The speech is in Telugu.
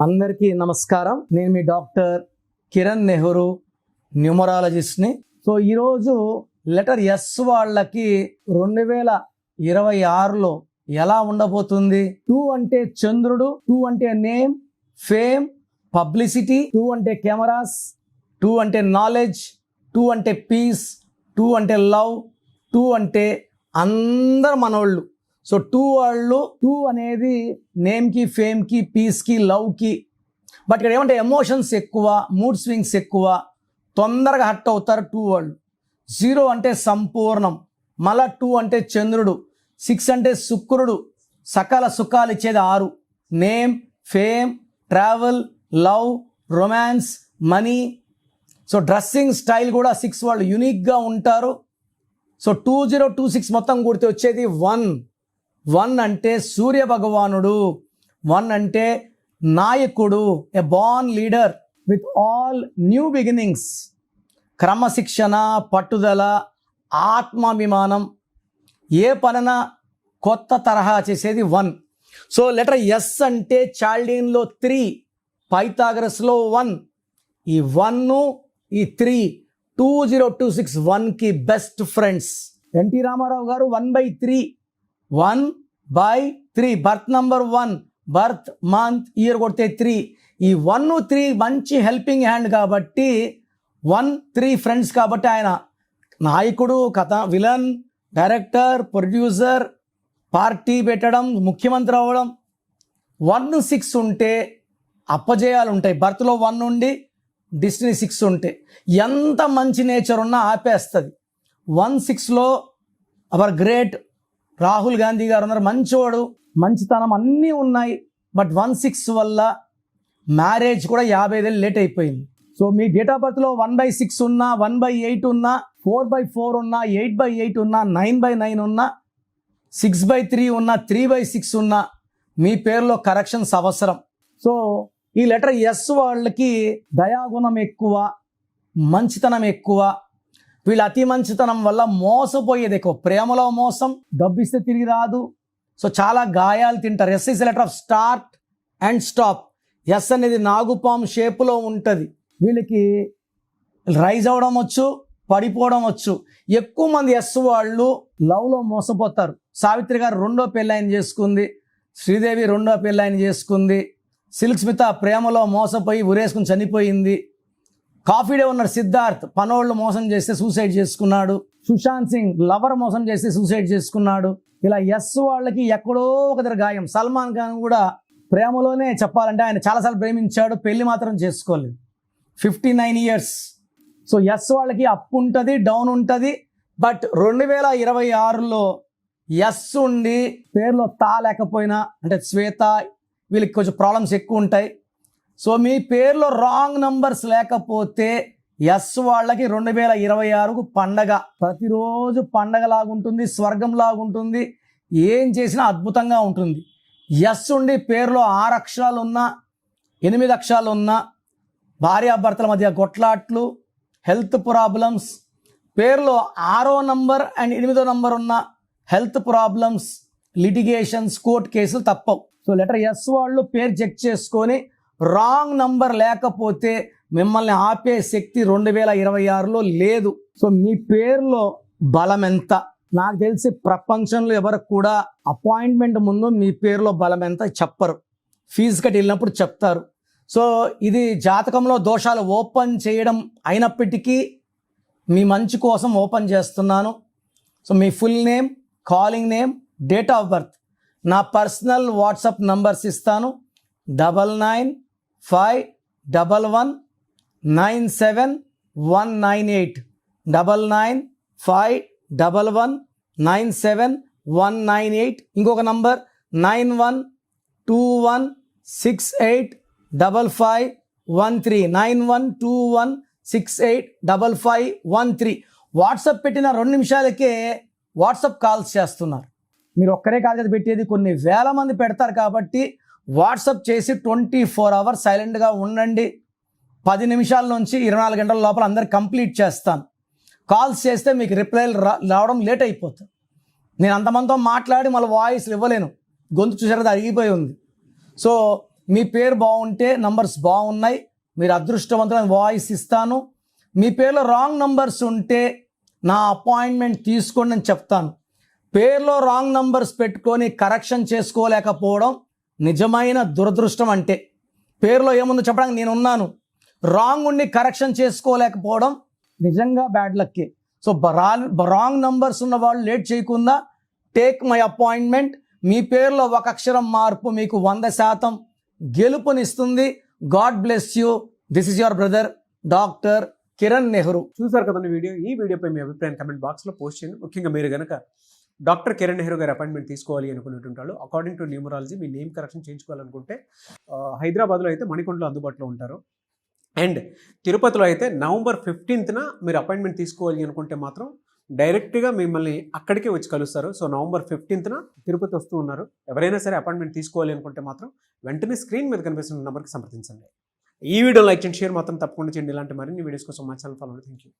అందరికీ నమస్కారం. నేను మీ డాక్టర్ కిరణ్ నెహ్రూ, న్యూమరాలజిస్ట్ని. సో ఈరోజు లెటర్ ఎస్ వాళ్ళకి 2026లో ఎలా ఉండబోతుంది? 2 అంటే చంద్రుడు, 2 అంటే నేమ్, ఫేమ్, పబ్లిసిటీ, 2 అంటే కెమెరాస్, 2 అంటే నాలెడ్జ్, 2 అంటే పీస్, 2 అంటే లవ్, 2 అంటే అందరు మనోళ్ళు. సో 2 వాళ్ళు 2 అనేది నేమ్కి, ఫేమ్కి, పీస్కి, లవ్కి. బట్ ఇక్కడ ఏమంటే ఎమోషన్స్ ఎక్కువ, మూడ్ స్వింగ్స్ ఎక్కువ, తొందరగా హర్ట్ అవుతారు 2 వాళ్ళు. 0 అంటే సంపూర్ణం, మళ్ళా 2 అంటే చంద్రుడు, 6 అంటే శుక్రుడు, సకల సుఖాలు ఇచ్చేది 6. Name, fame, travel, love, romance, money. So dressing style కూడా 6 వాళ్ళు యూనిక్గా ఉంటారు. సో 2026 మొత్తం కూడితే వచ్చేది 1 అంటే సూర్య భగవానుడు, 1 అంటే నాయకుడు, a born leader with all new beginnings, క్రమశిక్షణ, పట్టుదల, ఆత్మాభిమానం, ఏ పనన కొత్త తరహా చేసేది 1. సో లెటర్ ఎస్ అంటే చాల్డీన్లో 3, పైథాగరస్లో 1. ఈ 1 ఈ 3 2026 1కి బెస్ట్ ఫ్రెండ్స్. ఎన్టీ రామారావు గారు 1/3, 1/3 birth number 1, birth, month, year కొడితే 3. ఈ 1, 3 మంచి హెల్పింగ్ హ్యాండ్ కాబట్టి 1, 3 ఫ్రెండ్స్ కాబట్టి ఆయన నాయకుడు, కథ, విలన్, డైరెక్టర్, ప్రొడ్యూసర్, పార్టీ పెట్టడం, ముఖ్యమంత్రి అవ్వడం. 1, 6 ఉంటే అప్పజయాలు ఉంటాయి. బర్త్లో 1 ఉండి డిస్టినీ 6 ఉంటే ఎంత మంచి నేచర్ ఉన్నా ఆపేస్తుంది. 1, 6లో అవర్ గ్రేట్ రాహుల్ గాంధీ గారు ఉన్నారు, మంచివాడు, మంచితనం అన్నీ ఉన్నాయి. బట్ 1, 6 వల్ల మ్యారేజ్ కూడా 50 ఏళ్ళు లేట్ అయిపోయింది. సో మీ డేట్ ఆఫ్ బర్త్లో 1/6 ఉన్నా, 1/8 ఉన్నా, 4/4 ఉన్నా, 8/8 ఉన్నా, 9/9 ఉన్నా, 6/3 ఉన్నా, 3/6 ఉన్నా, మీ పేరులో కరెక్షన్స్ అవసరం. సో ఈ లెటర్ ఎస్ వాళ్ళకి దయాగుణం ఎక్కువ, మంచితనం ఎక్కువ. వీళ్ళ అతి మంచితనం వల్ల మోసపోయేది ఎక్కువ. ప్రేమలో మోసం, డబ్బు ఇస్తే తిరిగి రాదు. సో చాలా గాయాలు తింటారు. S is letter of start and stop. S అనేది నాగుపాము షేపులో ఉంటుంది. వీళ్ళకి రైజ్ అవ్వడం వచ్చు, పడిపోవడం వచ్చు. ఎక్కువ మంది ఎస్ వాళ్ళు లవ్లో మోసపోతారు. సావిత్రి గారు 2వ పెళ్ళాయన చేసుకుంది, శ్రీదేవి 2వ పెళ్ళాయన చేసుకుంది, సిల్క్ స్మిత ప్రేమలో మోసపోయి ఉరేసుకుని చనిపోయింది. కాఫీ డే ఉన్నాడు సిద్ధార్థ్, పనోళ్ళు మోసం చేస్తే సూసైడ్ చేసుకున్నాడు. సుశాంత్ సింగ్ లవర్ మోసం చేస్తే సూసైడ్ చేసుకున్నాడు. ఇలా ఎస్ వాళ్ళకి ఎక్కడో ఒక దగ్గర గాయం. సల్మాన్ ఖాన్ కూడా ప్రేమలోనే చెప్పాలంటే ఆయన చాలాసార్లు ప్రేమించాడు, పెళ్లి మాత్రం చేసుకోలేదు. 59 years. సో ఎస్ వాళ్ళకి అప్ ఉంటుంది, డౌన్ ఉంటుంది. బట్ 2026లో ఎస్ ఉండి పేరులో తా లేకపోయినా, అంటే శ్వేత, వీళ్ళకి కొంచెం ప్రాబ్లమ్స్ ఎక్కువ ఉంటాయి. సో మీ పేరులో రాంగ్ నంబర్స్ లేకపోతే ఎస్ వాళ్ళకి 2026కు పండగ. ప్రతిరోజు పండగలాగుంటుంది, స్వర్గంలాగుంటుంది, ఏం చేసినా అద్భుతంగా ఉంటుంది. ఎస్ ఉండి పేరులో 6 అక్షరాలు ఉన్నా, 8 అక్షరాలు ఉన్నా, భార్యాభర్తల మధ్య కొట్లాట్లు, హెల్త్ ప్రాబ్లమ్స్, పేరులో 6వ నంబర్ అండ్ 8వ నంబర్ ఉన్న హెల్త్ ప్రాబ్లమ్స్, లిటిగేషన్స్, కోర్టు కేసులు తప్పవు. సో లెటర్ ఎస్ వాళ్ళు పేరు చెక్ చేసుకొని రాంగ్ నంబర్ లేకపోతే మిమ్మల్ని ఆపే శక్తి 2026లో లేదు. సో మీ పేరులో బలం ఎంత? నాకు తెలిసి ప్రపంచంలో ఎవరికి కూడా అపాయింట్మెంట్ ముందు మీ పేరులో బలం ఎంత చెప్పరు. ఫీజు కట్టి వెళ్ళినప్పుడు చెప్తారు. సో ఇది జాతకంలో దోషాలు ఓపెన్ చేయడం అయినప్పటికీ మీ మంచి కోసం ఓపెన్ చేస్తున్నాను. So me full name, calling name, date of birth, నా పర్సనల్ వాట్సాప్ నంబర్స్ ఇస్తాను. 9951197198, 9951197198. ఇంకొక నంబర్ 9121685513, 9121685513. వాట్సాప్ పెట్టిన 2 నిమిషాలకే వాట్సాప్ కాల్స్ చేస్తున్నారు. మీరు ఒక్కరే కాదు కదా పెట్టేది, కొన్ని వేల మంది పెడతారు. కాబట్టి వాట్సాప్ చేసి 24 hours సైలెంట్గా ఉండండి. 10 నిమిషాల నుంచి 24 గంటల లోపల అందరు కంప్లీట్ చేస్తాను. కాల్స్ చేస్తే మీకు రిప్లైలు రావడం లేట్ అయిపోతుంది. నేను అంతమందితో మాట్లాడి మళ్ళీ వాయిస్లు ఇవ్వలేను, గొంతు చూసారు అది అరిగిపోయి ఉంది. సో మీ పేరు బాగుంటే నంబర్స్ బాగున్నాయి, మీరు అదృష్టవంతులైన వాయిస్ ఇస్తాను. మీ పేరులో రాంగ్ నంబర్స్ ఉంటే నా అపాయింట్మెంట్ తీసుకోండి అని చెప్తాను. పేరులో రాంగ్ నంబర్స్ పెట్టుకొని కరెక్షన్ చేసుకోలేకపోవడం నిజమైన దురదృష్టం. అంటే పేరులో ఏముందో చెప్పడానికి నేను ఉన్నాను, రాంగ్ ఉండి కరెక్షన్ చేసుకోలేకపోవడం నిజంగా బ్యాడ్ లక్కే. సో రాంగ్ నంబర్స్ ఉన్న వాళ్ళు లేట్ చేయకుండా టేక్ మై అపాయింట్మెంట్. మీ పేరులో ఒక అక్షరం మార్పు మీకు 100% గెలుపునిస్తుంది. God bless you. This is your brother doctor Kiran Nehru. చూసారు కదండి వీడియో. ఈ వీడియోపై మీ అభిప్రాయం కమెంట్ బాక్స్లో పోస్ట్ చేయండి. ముఖ్యంగా మీరు కనుక డాక్టర్ కిరణ్ నెహ్రూ గారి అపాయింట్మెంట్ తీసుకోవాలి అనుకునేటుంటారు, అకార్డింగ్ టు న్యూమరాలజీ మీ నేమ్ కరెక్షన్ చేయించుకోవాలనుకుంటే హైదరాబాద్లో అయితే మణికొండలో అందుబాటులో ఉంటారు. అండ్ తిరుపతిలో అయితే నవంబర్ 15న మీరు అపాయింట్మెంట్ తీసుకోవాలి అనుకుంటే మాత్రం డైరెక్ట్గా మిమ్మల్ని అక్కడికే వచ్చి కలుస్తారు. సో నవంబర్ 15న తిరుపతి వస్తూ ఉన్నారు. ఎవరైనా సరే అపాయింట్మెంట్ తీసుకోవాలి అనుకుంటే మాత్రం వెంటనే స్క్రీన్ మీద కనిపిస్తున్న నెంబర్కి సంప్రదించండి. ఈ వీడియో లైక్ చేయండి, షేర్ మాత్రం తప్పకుండా చేయండి. ఇలాంటి మరిన్ని వీడియోస్ కోసం మా ఛానల్ ఫాలో. Thank you.